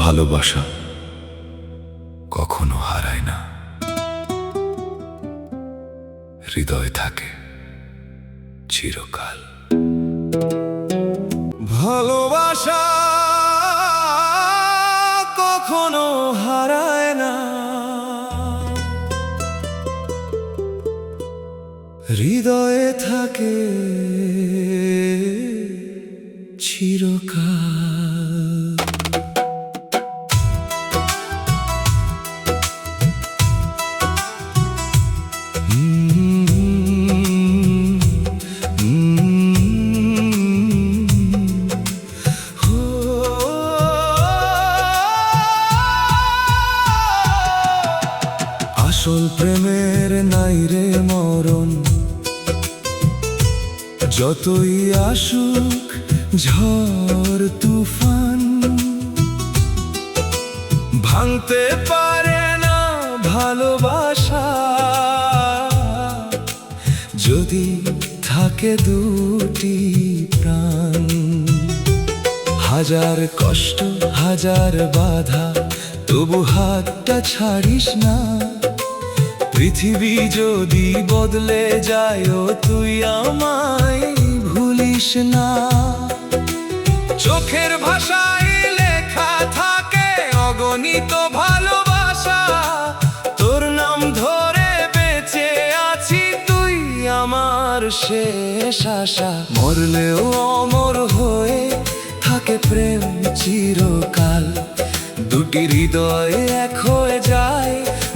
ভালোবাসা কখনো হারায় না, হৃদয়ে থাকে চিরকাল। ভালোবাসা কখনো হারায় না, হৃদয়ে থাকে চিরকাল। আসল প্রেমের নাই রে মরণ, যতই আসুক ঝড় তুফান, ভাঙতে পারে না ভালোবাসা। যদি থাকে দুটি প্রাণ, হাজার কষ্ট হাজার বাধা, তবু হাতটা ছাড়িস না। পৃথিবী যদি বদলে যায়, ও তুই আমায় ভুলিস না। চোখের ভাষায় লেখা থাকে অগণিত ভালোবাসা, তোর নাম ধরে বেঁচে আছি, তুই আমার শেষ আশা। মরলেও অমর হয়ে থাকে প্রেম চিরকাল, দুটি হৃদয় এক হয়ে যায়,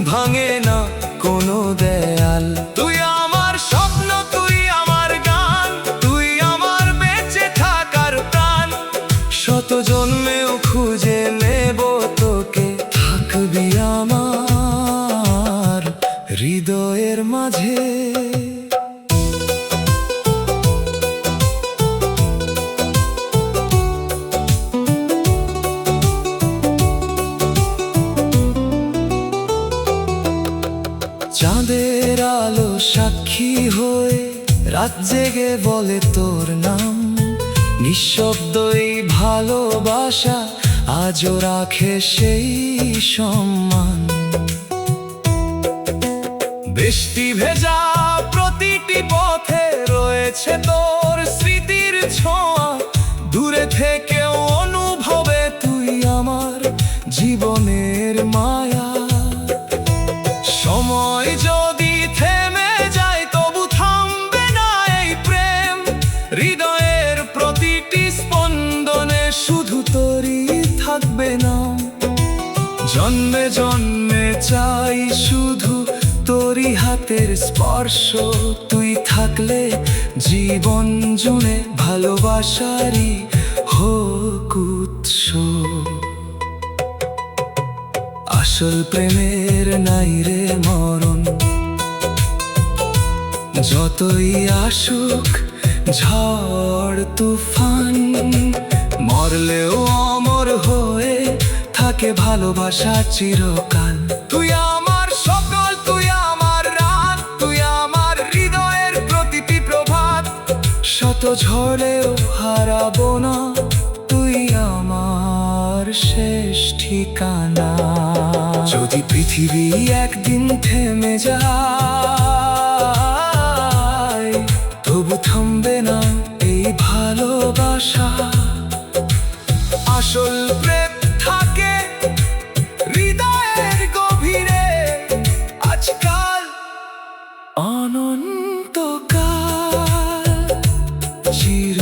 ভাঙে না কোনো দেয়াল। তুই আমার স্বপ্ন, তুই আমার গান, তুই আমার বেঁচে থাকার প্রাণ। শত জন্মেও খুঁজে নেব তোকে, থাকবি আমার হৃদয়ের মাঝে। চাঁদের আলো সাক্ষী হয়ে রাত জেগে বলে তোর নাম, নিঃশব্দই ভালোবাসা আজও রাখে সেই সম্মান। বৃষ্টি ভেজা প্রতিটি পথে রয়েছে তোর স্মৃতির ছোঁয়া, দূরে থেকেও অনুভবে তুই আমার জীবনের মায়া। সময় যদি থেমে যায়, তবু থামবে না এই প্রেম, হৃদয়ের প্রতিটি স্পন্দনে শুধু তোরই থাকবে না। জন্মে জন্মে চাই শুধু তোরই হাতের স্পর্শ, তুই থাকলে জীবন জুড়ে ভালোবাসারই হোক উৎস। আসল প্রেমের নাই রে মরণ, যতই আসুক ঝড় তুফান, মরলেও অমর হয়ে থাকে ভালোবাসা চিরকাল। তুই আমার সকল, তুই আমার রাত, তুই আমার হৃদয়ের প্রতিটি প্রভাত। শত ঝড়েও হারাবো না, তুই আমার শেষ ঠিকানা। যদি পৃথিবী একদিন থেমে যায়, তবু থামবে না এই ভালোবাসা। আসল প্রেম থাকে হৃদয়ের গভীরে, আজকাল অনন্তকাল চির